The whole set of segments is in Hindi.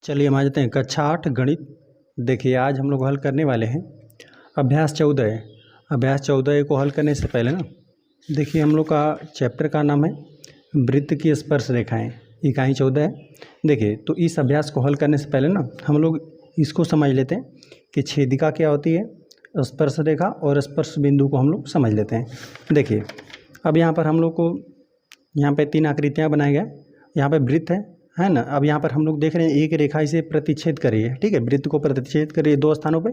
चलिए हम आ जाते हैं कक्षा 8 गणित। देखिए आज हम लोग हल करने वाले हैं अभ्यास 14 है। अभ्यास 14 को हल करने से पहले ना देखिए हम लोग का चैप्टर का नाम है वृत्त की स्पर्श रेखाएं, इकाई 14 है। देखिए तो इस अभ्यास को हल करने से पहले ना हम लोग इसको समझ लेते हैं कि छेदिका क्या होती है, स्पर्श रेखा और स्पर्श बिंदु को हम लोग समझ लेते हैं। देखिए अब यहाँ पर हम लोग को यहाँ पे 3 आकृतियाँ बनाई गए। यहाँ पे वृत्त है ना। अब यहाँ पर हम लोग देख रहे हैं एक रेखा इसे प्रतिच्छेद कर रही है, ठीक है, वृत्त को प्रतिच्छेद कर रही है 2 स्थानों पे।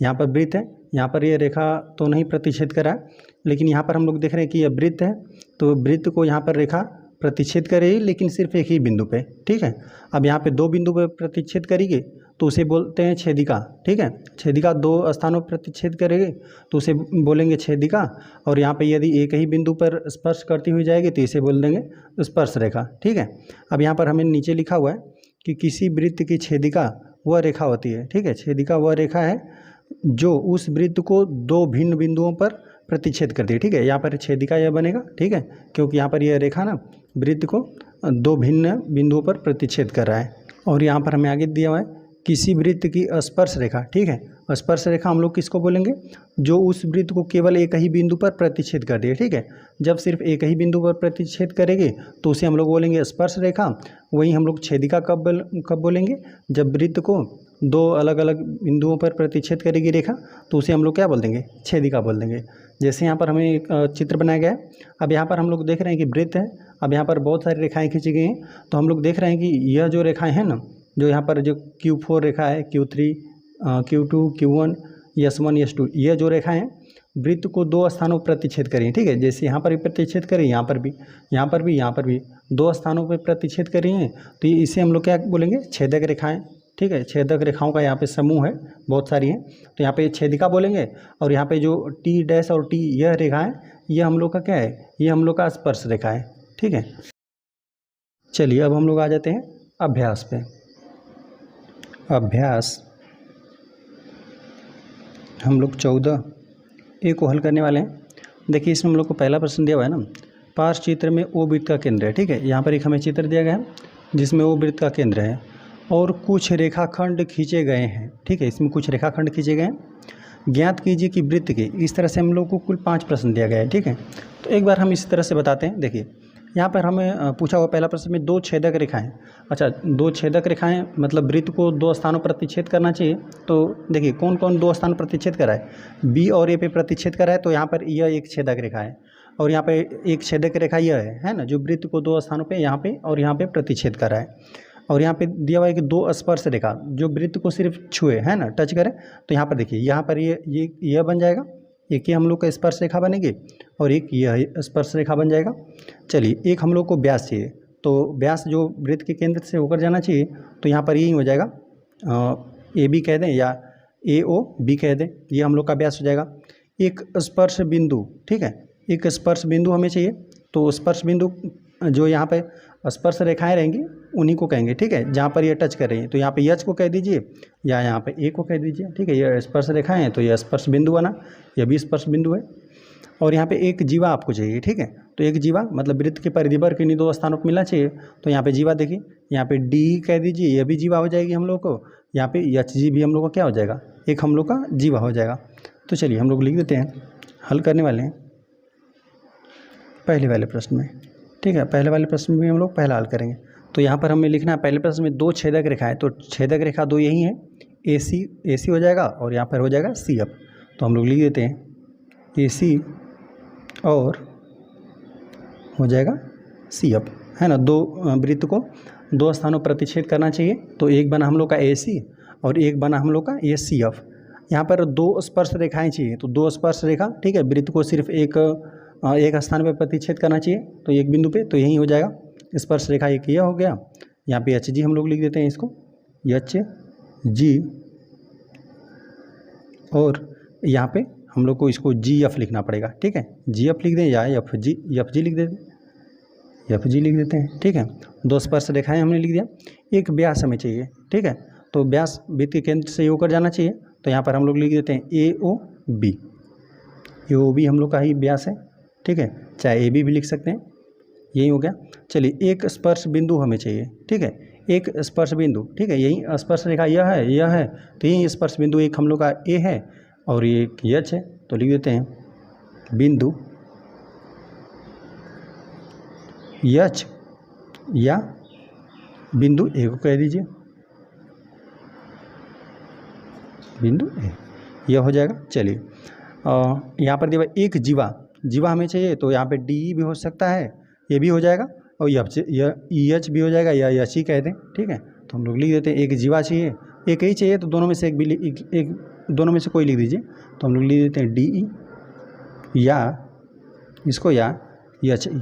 यहाँ पर वृत्त है, यहाँ पर ये रेखा तो नहीं प्रतिच्छेद करा है, लेकिन यहाँ पर हम लोग देख रहे हैं कि यह वृत्त है, तो वृत्त को यहाँ पर रेखा प्रतिच्छेद कर रही है, लेकिन सिर्फ एक ही बिंदु पे, ठीक है। अब यहाँ पे 2 बिंदु पे प्रतिच्छेद करेगी तो उसे बोलते हैं छेदिका, ठीक है। छेदिका 2 स्थानों पर प्रतिच्छेद करेगी तो उसे बोलेंगे छेदिका। और यहाँ पे यदि एक ही बिंदु पर स्पर्श करती हुई जाएगी तो इसे बोल देंगे स्पर्श रेखा, ठीक है। अब यहाँ पर हमें नीचे लिखा हुआ है कि किसी वृत्त की छेदिका वह रेखा होती है, ठीक है। छेदिका वह रेखा है जो उस वृत्त को 2 भिन्न बिंदुओं पर प्रतिच्छेद करती है, ठीक है। यहाँ पर छेदिका यह बनेगा, ठीक है, क्योंकि यहाँ पर यह रेखा ना वृत्त को 2 भिन्न बिंदुओं पर प्रतिच्छेद कर रहा है। और यहाँ पर हमें आगे दिया हुआ है किसी वृत्त की स्पर्श रेखा, ठीक है। स्पर्श रेखा हम लोग किसको बोलेंगे, जो उस वृत्त को केवल एक ही बिंदु पर प्रतिच्छेद कर दे, ठीक है। जब सिर्फ एक ही बिंदु पर प्रतिच्छेद करेगी तो उसे हम लोग बोलेंगे स्पर्श रेखा। वहीं हम लोग छेदिका कब बोलेंगे, जब वृत्त को 2 अलग अलग बिंदुओं पर प्रतिच्छेद करेगी रेखा तो उसे हम लोग क्या बोल देंगे, छेदिका बोल देंगे। जैसे यहाँ पर हमें एक चित्र बनाया गया है। अब यहाँ पर हम लोग देख रहे हैं कि वृत्त है, अब यहाँ पर बहुत सारी रेखाएँ खींची गई हैं, तो हम लोग देख रहे हैं कि यह जो रेखाएँ हैं ना, जो यहाँ पर जो Q4 रेखा है, Q3, Q2, Q1, S1, S2, यह जो रेखा है वृत्त को 2 स्थानों पर प्रतिच्छेद करें, ठीक है। जैसे यहाँ पर भी प्रतिच्छेद करें, यहाँ पर भी, यहाँ पर भी, यहाँ पर भी 2 स्थानों पर प्रतिच्छेद करें हैं, तो इसे हम लोग क्या बोलेंगे, छेदक रेखाएं, ठीक है। छेदक रेखाओं का यहाँ पे समूह है, बहुत सारी हैं, तो यहाँ पे छेदिका बोलेंगे। और यहाँ पे जो T डैश और T यह रेखा है, यह हम लोग का क्या है, ये हम लोग का स्पर्श रेखा है, ठीक है। चलिए अब हम लोग आ जाते हैं अभ्यास पे। अभ्यास हम लोग 14 को हल करने वाले हैं। देखिए इसमें हम लोग को पहला प्रश्न दिया हुआ है ना, पार्श्व चित्र में O वृत्त का केंद्र है, ठीक है। यहाँ पर एक हमें चित्र दिया गया है जिसमें O वृत्त का केंद्र है और कुछ रेखाखंड खींचे गए हैं, ठीक है। इसमें कुछ रेखाखंड खींचे गए हैं। ज्ञात कीजिए कि वृत्त के, इस तरह से हम लोग को कुल 5 प्रश्न दिया गया है, ठीक है। तो एक बार हम इस तरह से बताते हैं। देखिए यहाँ पर हमें पूछा हुआ पहला प्रश्न में 2 छेदक रेखाएं। अच्छा, 2 छेदक रेखाएं मतलब वृत्त को 2 स्थानों पर प्रतिच्छेद करना चाहिए। तो देखिए कौन कौन 2 स्थानों पर प्रतिच्छेद कर रहा है, बी और ए पे प्रतिच्छेद कर रहा है, तो यहाँ पर यह एक छेदक रेखा है। और यहाँ पे एक छेदक रेखा यह है ना, जो वृत्त को 2 स्थानों पर यहाँ पे और यहाँ पे प्रतिच्छेद कर रहा है। और यहाँ पे दिया हुआ है कि 2 स्पर्श रेखा जो वृत्त को सिर्फ छुए, है ना, टच करे। तो यहाँ पर देखिए, यहाँ पर यह बन जाएगा, एक ही हम लोग का स्पर्श रेखा बनेगी और एक यह स्पर्श रेखा बन जाएगा। चलिए एक हम लोग को व्यास चाहिए, तो व्यास जो वृत्त के केंद्र से होकर जाना चाहिए, तो यहाँ पर यही हो जाएगा, ए बी कह दें या ए ओ बी कह दें, ये हम लोग का व्यास हो जाएगा। एक स्पर्श बिंदु, ठीक है, एक स्पर्श बिंदु हमें चाहिए, तो स्पर्श बिंदु जो यहाँ पे स्पर्श रेखाएं रहेंगी उन्हीं को कहेंगे, ठीक है, जहाँ पर ये टच कर रही है। तो यहाँ पे एच को कह दीजिए या यहाँ पे ए को कह दीजिए, ठीक है। ये स्पर्श रेखाएं हैं तो ये स्पर्श बिंदु बना, यह भी स्पर्श बिंदु है। और यहाँ पे एक जीवा आपको चाहिए, ठीक है। तो एक जीवा मतलब वृत्त के परिधि पर किन्हीं 2 स्थानों पर मिलना चाहिए। तो यहाँ पे जीवा देखिए, यहाँ पे डी कह दीजिए, यह भी जीवा हो जाएगी हम लोग को। यहाँ पे एच जी भी हम लोग का क्या हो जाएगा, एक हम लोग का जीवा हो जाएगा। तो चलिए हम लोग लिख देते हैं, हल करने वाले हैं पहले वाले प्रश्न में, ठीक है। पहले वाले प्रश्न में हम लोग पहला हल करेंगे। तो यहाँ पर हमें लिखना है पहले प्रश्न में 2 छेदक रेखा है, तो छेदक रेखा 2 यही है, ए सी हो जाएगा और यहाँ पर हो जाएगा सी एफ। तो हम लोग लिख देते हैं ए सी और हो जाएगा सी एफ, है ना। 2 वृत्त को 2 स्थानों पर प्रतिच्छेद करना चाहिए, तो एक बना हम लोग का ए सी और एक बना हम लोग का ए सी एफ। यहाँ पर 2 स्पर्श रेखाएँ चाहिए, तो 2 स्पर्श रेखा, ठीक है, वृत्त को सिर्फ एक स्थान पर प्रतिच्छेद करना चाहिए, तो एक बिंदु पे, तो यही हो जाएगा स्पर्श रेखा एक यह हो गया। यहाँ पे एच जी हम लोग लिख देते हैं इसको, एच जी, और यहाँ पे हम लोग को इसको जी एफ लिखना पड़ेगा, ठीक है। जी एफ लिख दें या एफ जी लिख देते, एफ जी लिख देते हैं, ठीक है। 2 स्पर्श रेखाएं हमने लिख दिया। एक व्यास हमें चाहिए, ठीक है, तो व्यास वृत्त के केंद्र से होकर जाना चाहिए, तो यहाँ पर हम लोग लिख देते हैं ए ओ बी हम लोग का ही व्यास है, ठीक है। चाहे ए बी भी लिख सकते हैं, यही हो गया। चलिए एक स्पर्श बिंदु हमें चाहिए, ठीक है। एक स्पर्श बिंदु, ठीक है, यही स्पर्श रेखा यह है, तो यही स्पर्श बिंदु एक हम लोग का ए है और ये एक एच है, तो लिख देते हैं बिंदु एच या बिंदु ए को कह दीजिए, बिंदु ए, यह हो जाएगा। चलिए यहाँ पर दिया एक जीवा हमें चाहिए, तो यहाँ पे डी भी हो सकता है, ये भी हो जाएगा, और यह ई एच भी हो जाएगा, या एच ही कह दें, ठीक है। तो हम लोग लिख देते हैं एक जीवा चाहिए, एक ही चाहिए, तो दोनों में से एक दोनों में से कोई लिख दीजिए, तो हम लोग लिख देते हैं डी ई या इसको या एच ई,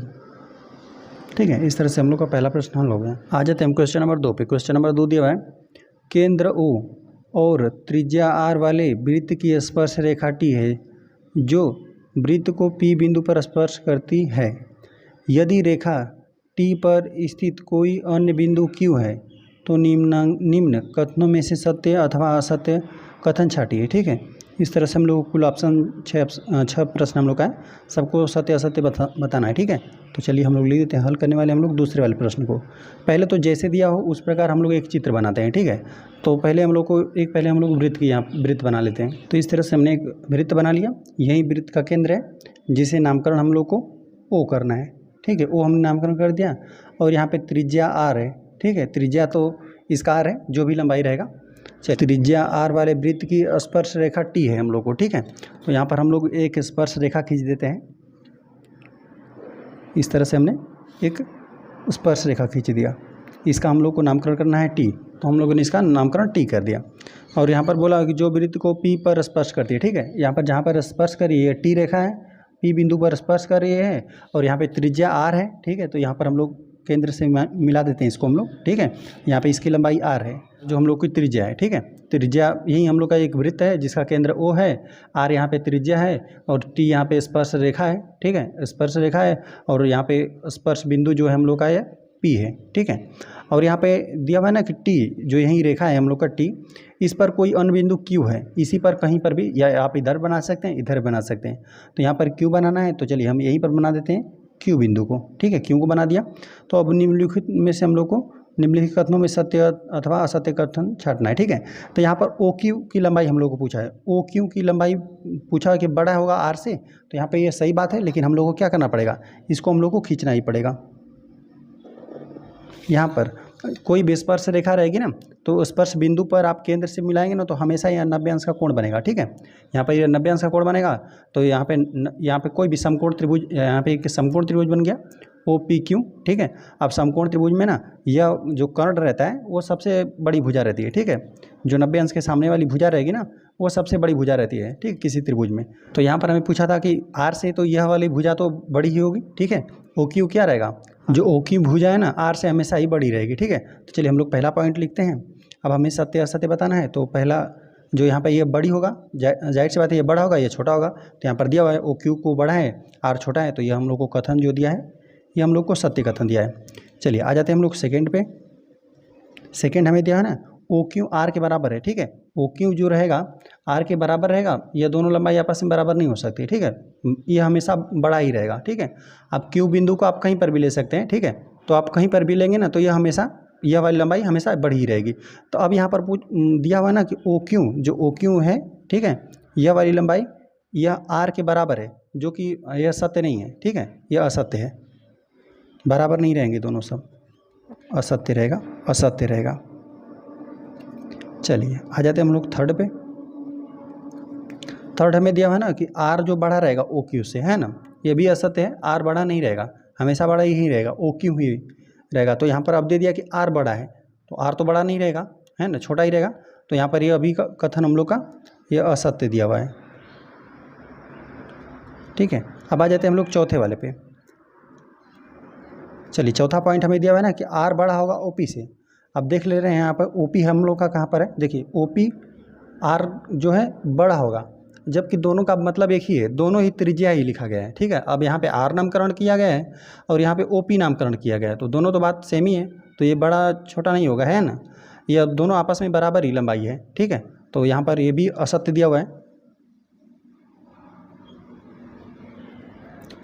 ठीक है। इस तरह से हम लोग का पहला प्रश्न हल हो गया। आ जाते हैं हम क्वेश्चन नंबर 2 पे। क्वेश्चन नंबर 2 दिया हुआ है, केंद्र ओ और त्रिज्या आर वाले वृत्त की स्पर्श रेखा टी है जो वृत्त को पी बिंदु पर स्पर्श करती है। यदि रेखा टी पर स्थित कोई अन्य बिंदु क्यू है तो निम्न कथनों में से सत्य अथवा असत्य कथन छाटिए, ठीक है। इस तरह से हम लोग कुल ऑप्शन 6 प्रश्न हम लोग का है, सबको सत्य असत्य बताना है, ठीक है। तो चलिए हम लोग लिख देते हैं, हल करने वाले हम लोग दूसरे वाले प्रश्न को। पहले तो जैसे दिया हो उस प्रकार हम लोग एक चित्र बनाते हैं, ठीक है। तो पहले हम लोग वृत्त की यहाँ वृत्त बना लेते हैं। तो इस तरह से हमने एक वृत्त बना लिया, यही वृत्त का केंद्र है, जिसे नामकरण हम लोग को ओ करना है, ठीक है। ओ हमने नामकरण कर दिया, और यहाँ पे त्रिज्या आर है, ठीक है। त्रिज्या तो इसका आर है, जो भी लंबाई रहेगा। चलिए, त्रिज्या आर वाले वृत्त की स्पर्श रेखा टी है हम लोग को, ठीक है। तो यहाँ पर हम लोग एक स्पर्श रेखा खींच देते हैं, इस तरह से हमने एक स्पर्श रेखा खींच दिया। इसका हम लोग को नामकरण करना है टी, तो हम लोगों ने इसका नामकरण टी कर दिया। और यहाँ पर बोला कि जो वृत्त को पी पर स्पर्श करती है, ठीक है। यहाँ पर जहाँ पर स्पर्श कर रही है टी रेखा है, पी बिंदु पर स्पर्श कर रही है, और यहाँ पे त्रिज्या आर है, ठीक है। तो यहाँ पर हम लोग केंद्र से मिला देते हैं इसको हम लोग, ठीक है। यहाँ पे इसकी लंबाई आर है, जो हम लोग की त्रिज्या है, ठीक है। त्रिज्या यही हम लोग का एक वृत्त है जिसका केंद्र ओ है, आर यहाँ पे त्रिज्या है, और टी यहाँ पे स्पर्श रेखा है, ठीक है, स्पर्श रेखा है, और यहाँ पे स्पर्श बिंदु जो है हम लोग का ये पी है, ठीक है। और यहाँ पे दिया हुआ है ना कि टी जो यही रेखा है हम लोग का टी, इस पर कोई अन्य बिंदु क्यू है, इसी पर कहीं पर भी, या आप इधर बना सकते हैं, इधर बना सकते हैं। तो यहाँ पर क्यू बनाना है, तो चलिए हम यहीं पर बना देते हैं क्यू बिंदु को, ठीक है। क्यू को बना दिया। तो अब निम्नलिखित में से हम लोग को निम्नलिखित कथनों में सत्य अथवा असत्य कथन छाटना है, ठीक है। तो यहाँ पर ओ क्यू की लंबाई हम लोग को पूछा है, ओ क्यू की लंबाई पूछा कि बड़ा होगा आर से, तो यहाँ पे ये सही बात है, लेकिन हम लोग को क्या करना पड़ेगा, इसको हम लोग को खींचना ही पड़ेगा। यहाँ पर कोई भी स्पर्श रेखा रहेगी ना, तो स्पर्श बिंदु पर आप केंद्र से मिलाएंगे ना, तो हमेशा यह 90 अंश का कोण बनेगा, ठीक है। यहाँ पर यह 90 अंश का कोण बनेगा, तो यहाँ पे कोई भी समकोण त्रिभुज, यहाँ पे एक समकोण त्रिभुज बन गया ओ पी क्यू, ठीक है। अब समकोण त्रिभुज में ना यह जो कर्ण रहता है वो सबसे बड़ी भुजा रहती है, ठीक है। जो 90 अंश के सामने वाली भुजा रहेगी ना, वो सबसे बड़ी भुजा रहती है, ठीक, किसी त्रिभुज में। तो यहाँ पर हमें पूछा था कि आर से तो यह वाली भुजा तो बड़ी ही होगी, ठीक है। ओ क्यू क्या रहेगा, जो ओ क्यू भुजा है ना, आर से हमेशा ही बड़ी रहेगी, ठीक है। तो चलिए हम लोग पहला पॉइंट लिखते हैं। अब हमें सत्य असत्य बताना है, तो पहला जो यहाँ पे ये बड़ी होगा, जाहिर सी बात है ये बड़ा होगा, ये छोटा होगा। तो यहाँ पर दिया हुआ है ओ क्यू को बड़ा है, आर छोटा है, तो ये हम लोग को कथन जो दिया है ये हम लोग को सत्य कथन दिया है। चलिए आ जाते हैं हम लोग सेकंड पे। सेकंड हमें दिया है ना ओ क्यू आर के बराबर है, ठीक है। ओ क्यू जो रहेगा आर के बराबर रहेगा, ये दोनों लंबाई आपस में बराबर नहीं हो सकती, ठीक है। ये हमेशा बड़ा ही रहेगा, ठीक है। अब क्यू बिंदु को आप कहीं पर भी ले सकते हैं, ठीक है। तो आप कहीं पर भी लेंगे ना, तो यह हमेशा, यह वाली लंबाई हमेशा बढ़ी ही रहेगी। तो अब यहाँ पर दिया हुआ है ना कि ओ क्यू, जो ओ क्यू है, ठीक है, यह वाली लंबाई यह आर के बराबर है, जो कि यह सत्य नहीं है, ठीक है, यह असत्य है, बराबर नहीं रहेंगे दोनों, सब असत्य रहेगा, असत्य रहेगा। चलिए आ जाते हैं हम लोग थर्ड पे। थर्ड हमें दिया हुआ है ना कि आर जो बड़ा रहेगा ओ क्यू से, है ना, ये भी असत्य है, आर बड़ा नहीं रहेगा, हमेशा बड़ा ही रहेगा, ओ क्यू ही रहेगा। तो यहाँ पर अब दे दिया कि आर बड़ा है, तो आर तो बड़ा नहीं रहेगा, है ना, छोटा ही रहेगा। तो यहाँ पर ये अभी का कथन हम लोग का ये असत्य दिया हुआ है, ठीक है। अब आ जाते हैं हम लोग चौथे वाले पे। चलिए चौथा पॉइंट हमें दिया हुआ है ना कि आर बड़ा होगा ओपी से। अब देख ले रहे हैं यहाँ पर ओपी हम लोग का कहाँ पर है, देखिए ओपी आर जो है बड़ा होगा, जबकि दोनों का मतलब एक ही है, दोनों ही त्रिज्या ही लिखा गया है, ठीक है। अब यहाँ पे आर नामकरण किया गया है और यहाँ पे ओपी नामकरण किया गया है, तो दोनों तो बात सेम ही है, तो ये बड़ा छोटा नहीं होगा, है ना, ये दोनों आपस में बराबर ही लंबाई है, ठीक है। तो यहाँ पर ये भी असत्य दिया हुआ है,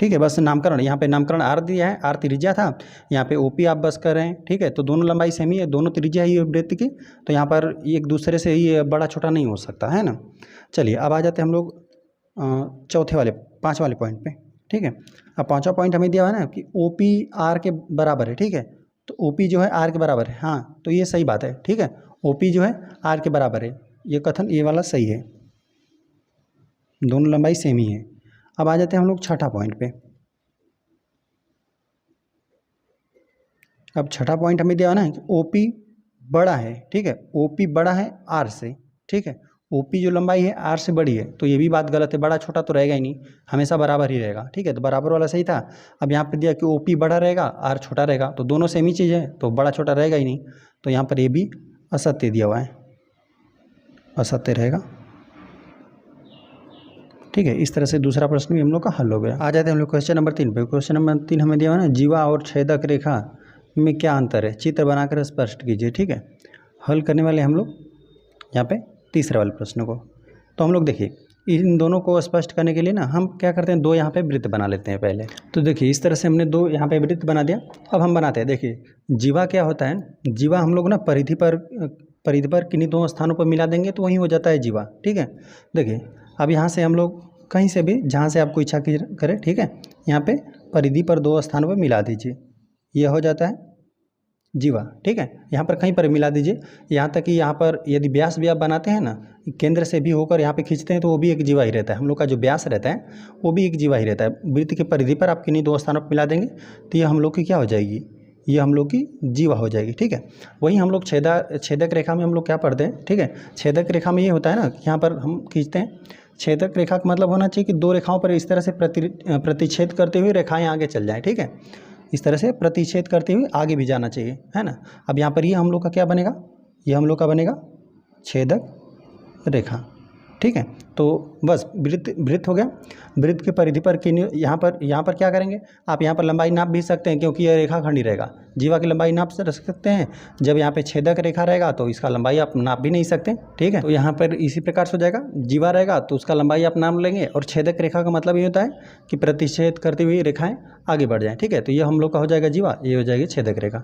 ठीक है, बस नामकरण, यहाँ पे नामकरण आर दिया है, आर त्रिज्या था, यहाँ पे ओपी आप बस कर रहे हैं। ठीक है, तो दोनों लंबाई सेम ही है, दोनों त्रिज्या ही है वृत्त की, तो यहाँ पर एक दूसरे से ही बड़ा छोटा नहीं हो सकता है ना। चलिए अब आ जाते हैं हम लोग चौथे वाले 5 वाले पॉइंट पे। ठीक है, अब 5वां पॉइंट हमें दिया हुआ है ना कि ओपी आर के बराबर है। ठीक है, तो ओपी जो है आर के बराबर है, हाँ तो ये सही बात है। ठीक है, ओपी जो है आर के बराबर है, ये कथन ये वाला सही है, दोनों लंबाई सेम ही है। अब आ जाते हैं हम लोग छठा पॉइंट पे। अब छठा पॉइंट हमें दिया ना कि ओपी बड़ा है। ठीक है, ओपी बड़ा है आर से। ठीक है, ओपी जो लंबाई है आर से बड़ी है, तो ये भी बात गलत है, बड़ा छोटा तो रहेगा ही नहीं, हमेशा बराबर ही रहेगा। ठीक है, तो बराबर वाला सही था। अब यहाँ पर दिया कि ओपी बड़ा रहेगा आर छोटा रहेगा, तो दोनों सेम ही चीज़ है, तो बड़ा छोटा रहेगा ही नहीं, तो यहाँ पर ये भी असत्य दिया हुआ है, असत्य रहेगा। ठीक है, इस तरह से दूसरा प्रश्न भी हम लोग का हल हो गया। आ जाते हैं हम लोग क्वेश्चन नंबर 3 पे। क्वेश्चन नंबर 3 हमें दिया हुआ है ना, जीवा और छेदक रेखा में क्या अंतर है, चित्र बनाकर स्पष्ट कीजिए। ठीक है, हल करने वाले हम लोग यहाँ पे तीसरे वाले प्रश्न को। तो हम लोग देखिए इन दोनों को स्पष्ट करने के लिए ना हम क्या करते हैं, दो यहाँ पे वृत्त बना लेते हैं पहले। तो देखिए इस तरह से हमने दो यहाँ पे वृत्त बना दिया। अब हम बनाते हैं, देखिए जीवा क्या होता है, जीवा हम लोग ना परिधि पर किन्हीं दो स्थानों पर मिला देंगे तो वही हो जाता है जीवा। ठीक है, देखिए अब यहाँ से हम लोग कहीं से भी जहाँ से आपको इच्छा करें, ठीक है, यहाँ पे परिधि पर दो स्थानों पर मिला दीजिए, ये हो जाता है जीवा। ठीक है, यहाँ पर कहीं पर मिला दीजिए, यहाँ तक कि यहाँ पर यदि व्यास भी आप बनाते हैं ना, केंद्र से भी होकर यहाँ पे खींचते हैं तो वो भी एक जीवा ही रहता है। हम लोग का जो व्यास रहता है वो भी एक जीवा ही रहता है। वृत्त की परिधि पर आप किन्हीं दो स्थानों पर मिला देंगे तो ये हम लोग की क्या हो जाएगी, ये हम लोग की जीवा हो जाएगी। ठीक है, वही हम लोग छेदक रेखा में हम लोग क्या पढ़ते हैं। ठीक है, छेदक रेखा में ये होता है ना, यहाँ पर हम खींचते हैं, छेदक रेखा का मतलब होना चाहिए कि दो रेखाओं पर इस तरह से प्रतिच्छेद करते हुए रेखाएं आगे चल जाएं। ठीक है, इस तरह से प्रतिच्छेद करते हुए आगे भी जाना चाहिए, है ना। अब यहाँ पर ये हम लोग का क्या बनेगा, ये हम लोग का बनेगा छेदक रेखा। ठीक है, तो बस वृत्त हो गया। वृत्त की परिधि पर यहाँ पर क्या करेंगे, आप यहाँ पर लंबाई नाप भी सकते हैं क्योंकि यह रेखाखंड ही रहेगा। जीवा की लंबाई नाप सकते हैं, जब यहाँ पे छेदक रेखा रहेगा तो इसका लंबाई आप नाप भी नहीं सकते। ठीक है, तो यहाँ पर इसी प्रकार से हो जाएगा, जीवा रहेगा तो उसका लंबाई आप नाप लेंगे, और छेदक रेखा का मतलब ये होता है कि प्रतिच्छेद करती हुई रेखाएँ आगे बढ़ जाएँ। ठीक है, तो ये हम लोग का हो जाएगा जीवा, ये हो जाएगी छेदक रेखा।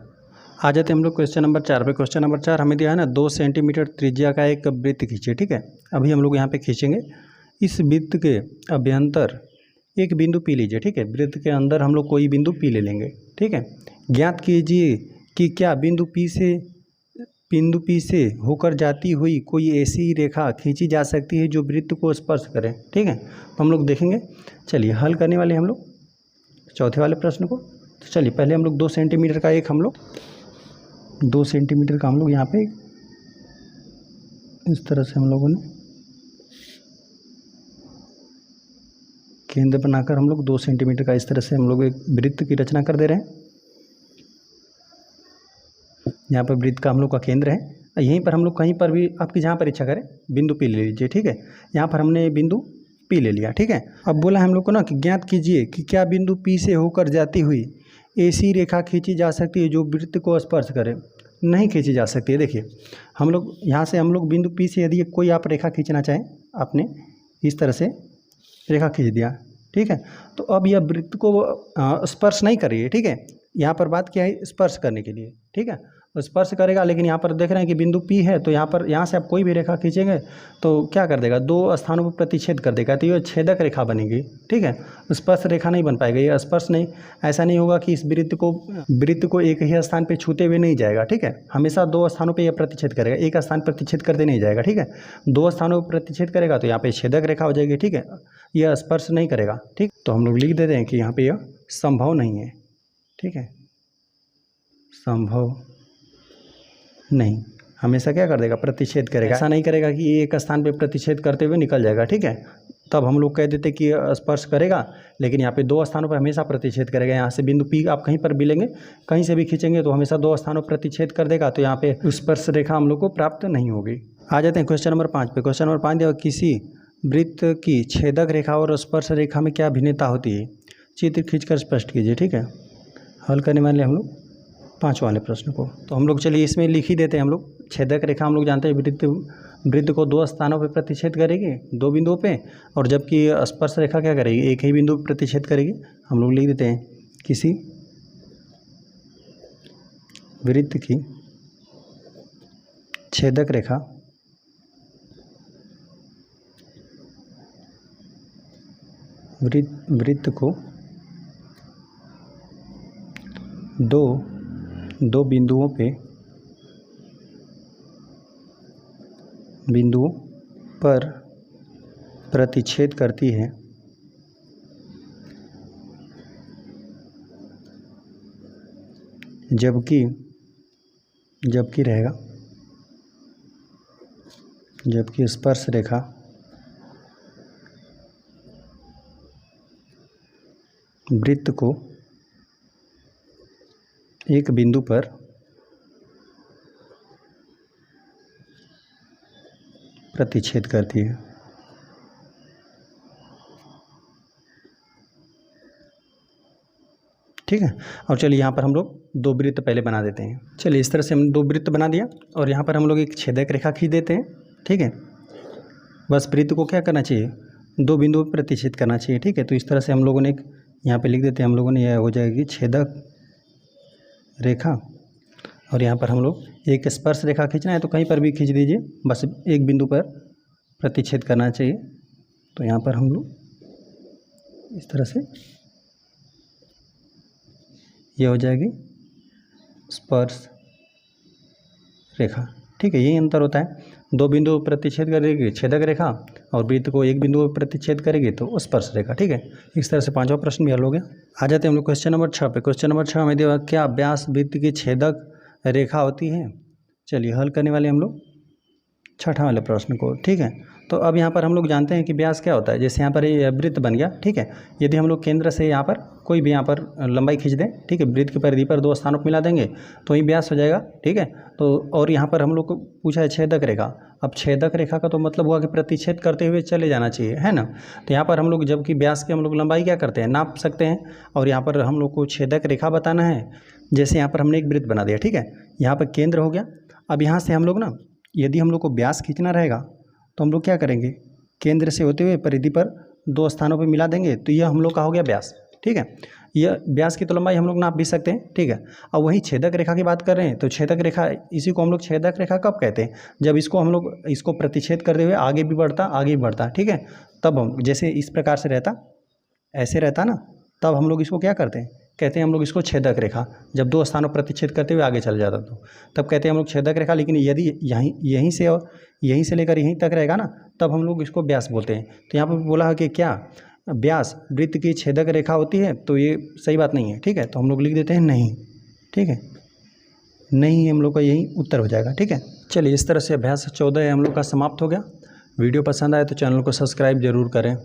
आ जाते हैं हम लोग क्वेश्चन नंबर 4 पे। क्वेश्चन नंबर 4 हमें दिया है ना, 2 सेंटीमीटर त्रिज्या का एक वृत्त खींचिए। ठीक है, अभी हम लोग यहाँ पे खींचेंगे। इस वृत्त के अभ्यंतर एक बिंदु पी लीजिए। ठीक है, वृत्त के अंदर हम लोग कोई बिंदु पी ले लेंगे। ठीक है, ज्ञात कीजिए कि क्या बिंदु पी से होकर जाती हुई कोई ऐसी रेखा खींची जा सकती है जो वृत्त को स्पर्श करे। ठीक है, तो हम लोग देखेंगे। चलिए हल करने वाले हम लोग चौथे वाले प्रश्न को। तो चलिए पहले हम लोग 2 सेंटीमीटर का एक हम लोग 2 सेंटीमीटर का हम लोग यहाँ पे इस तरह से हम लोगों ने केंद्र बनाकर हम लोग 2 सेंटीमीटर का इस तरह से हम लोग एक वृत्त की रचना कर दे रहे हैं। यहाँ पर वृत्त का हम लोग का केंद्र है, यहीं पर हम लोग कहीं पर भी आपकी जहाँ पर इच्छा करें बिंदु पी ले लीजिए। ठीक है, यहाँ पर हमने बिंदु पी ले लिया। ठीक है, अब बोला हम लोग को ना कि ज्ञात कीजिए कि क्या बिंदु पी से होकर जाती हुई ऐसी रेखा खींची जा सकती है जो वृत्त को स्पर्श करे। नहीं खींची जा सकती है। देखिए हम लोग यहाँ से हम लोग बिंदु पी से यदि कोई आप रेखा खींचना चाहें, आपने इस तरह से रेखा खींच दिया। ठीक है, तो अब यह वृत्त को स्पर्श नहीं कर रही है। ठीक है, यहाँ पर बात क्या है, स्पर्श करने के लिए। ठीक है, स्पर्श करेगा, लेकिन यहाँ पर देख रहे हैं कि बिंदु पी है, तो यहाँ से आप कोई भी रेखा खींचेंगे तो क्या कर देगा, 2 स्थानों पर प्रतिच्छेद कर देगा, तो ये छेदक रेखा बनेगी। ठीक है, स्पर्श रेखा नहीं बन पाएगा, ये स्पर्श नहीं, ऐसा नहीं होगा कि इस वृत्त को एक ही स्थान पर छूते हुए नहीं जाएगा। ठीक है, हमेशा 2 स्थानों पर यह प्रतिच्छेद करेगा, एक स्थान प्रतिच्छेद करते नहीं जाएगा। ठीक है, 2 स्थानों पर प्रतिच्छेद करेगा तो यहाँ पे छेदक रेखा हो जाएगी। ठीक है, यह स्पर्श नहीं करेगा। ठीक, तो हम लोग लिख देते हैं कि यहाँ पे यह संभव नहीं है। ठीक है, संभव नहीं, हमेशा क्या कर देगा, प्रतिच्छेद करेगा। ऐसा नहीं करेगा कि एक स्थान पे प्रतिच्छेद करते हुए निकल जाएगा। ठीक है, तब हम लोग कह देते कि स्पर्श करेगा, लेकिन यहाँ पे 2 स्थानों पर हमेशा प्रतिच्छेद करेगा। यहाँ से बिंदु पी आप कहीं पर भी लेंगे, कहीं से भी खींचेंगे तो हमेशा 2 स्थानों पर प्रतिच्छेद कर देगा, तो यहाँ पे स्पर्श रेखा हम लोग को प्राप्त नहीं होगी। आ जाते हैं क्वेश्चन नंबर 5 पे। क्वेश्चन नंबर 5 दिया, किसी वृत्त की छेदक रेखा और स्पर्श रेखा में क्या भिन्नता होती है, चित्र खींचकर स्पष्ट कीजिए। ठीक है, हल करने वाले हम लोग 5 वाले प्रश्न को। तो हम लोग चलिए इसमें लिख ही देते हैं। हम लोग छेदक रेखा हम लोग जानते हैं वृत्त को 2 स्थानों पे प्रतिच्छेद करेगी, 2 बिंदुओं पे, और जबकि स्पर्श रेखा क्या करेगी, एक ही बिंदु पे प्रतिच्छेद करेगी। हम लोग लिख देते हैं किसी वृत्त की छेदक रेखा वृत्त को दो बिंदुओं पर प्रतिच्छेद करती है, जबकि स्पर्श रेखा वृत्त को एक बिंदु पर प्रतिच्छेद करती है। ठीक है। और चलिए यहाँ पर हम लोग 2 वृत्त पहले बना देते हैं। चलिए इस तरह से हम 2 वृत्त बना दिया और यहाँ पर हम लोग एक छेदक रेखा खींच देते हैं। ठीक है, बस वृत्त को क्या करना चाहिए, 2 बिंदुओं पर प्रतिच्छेद करना चाहिए। ठीक है, तो इस तरह से हम लोगों ने एक यहाँ पे लिख देते हैं हम लोगों ने, यह हो जाएगी छेदक रेखा। और यहाँ पर हम लोग एक स्पर्श रेखा खींचना है तो कहीं पर भी खींच दीजिए, बस एक बिंदु पर प्रतिच्छेद करना चाहिए। तो यहाँ पर हम लोग इस तरह से ये हो जाएगी स्पर्श रेखा। ठीक है, यही अंतर होता है, 2 बिंदु प्रतिच्छेद करेगी छेदक रेखा और वृत्त को एक बिंदु पर प्रतिच्छेद करेगी तो स्पर्श रेखा। ठीक है, इस तरह से 5वां प्रश्न भी हल हो गया। आ जाते हैं हम लोग क्वेश्चन नंबर 6 पे। क्वेश्चन नंबर 6 में दिया क्या व्यास वृत्त की छेदक रेखा होती है। चलिए हल करने वाले हम लोग 6ठा वाले प्रश्न को। ठीक है, तो अब यहाँ पर हम लोग जानते हैं कि व्यास क्या होता है। जैसे यहाँ पर ये वृत्त बन गया। ठीक है, यदि हम लोग केंद्र से यहाँ पर कोई भी यहाँ पर लंबाई खींच दें, ठीक है, वृत्त की परिधि पर 2 स्थानों पर मिला देंगे तो ही व्यास हो जाएगा। ठीक है, तो और यहाँ पर हम लोग को पूछा है छेदक रेखा। अब छेदक रेखा का तो मतलब हुआ कि प्रतिच्छेद करते हुए चले जाना चाहिए, है ना। तो यहाँ पर हम लोग जबकि व्यास की हम लोग लंबाई क्या करते हैं, नाप सकते हैं, और यहाँ पर हम लोग को छेदक रेखा बताना है। जैसे यहाँ पर हमने एक वृत्त बना दिया। ठीक है, यहाँ पर केंद्र हो गया। अब यहाँ से हम लोग ना, यदि हम लोग को व्यास खींचना रहेगा तो हम लोग क्या करेंगे, केंद्र से होते हुए परिधि पर 2 स्थानों पर मिला देंगे तो यह हम लोग का हो गया व्यास। ठीक है, यह व्यास की तो लंबाई हम लोग नाप भी सकते हैं। ठीक है, अब वहीं छेदक रेखा की बात कर रहे हैं तो छेदक रेखा, इसी को हम लोग छेदक रेखा कब कहते हैं, जब इसको हम लोग इसको प्रतिच्छेद करते हुए आगे भी बढ़ता। ठीक है, तब हम जैसे इस प्रकार से रहता, ऐसे रहता ना, तब हम लोग इसको क्या करते हैं, कहते हैं हम लोग इसको छेदक रेखा। जब 2 स्थानों प्रतिच्छेद करते हुए आगे चल जाता तो तब कहते हैं हम लोग छेदक रेखा। लेकिन यदि यहीं से लेकर यहीं तक रहेगा ना, तब हम लोग इसको व्यास बोलते हैं। तो यहाँ पर बोला है कि क्या व्यास वृत्त की छेदक रेखा होती है, तो ये सही बात नहीं है। ठीक है, तो हम लोग लिख देते हैं नहीं। ठीक है, नहीं हम लोग का यही उत्तर हो जाएगा। ठीक है, चलिए इस तरह से अभ्यास 14 हम लोग का समाप्त हो गया। वीडियो पसंद आए तो चैनल को सब्सक्राइब जरूर करें।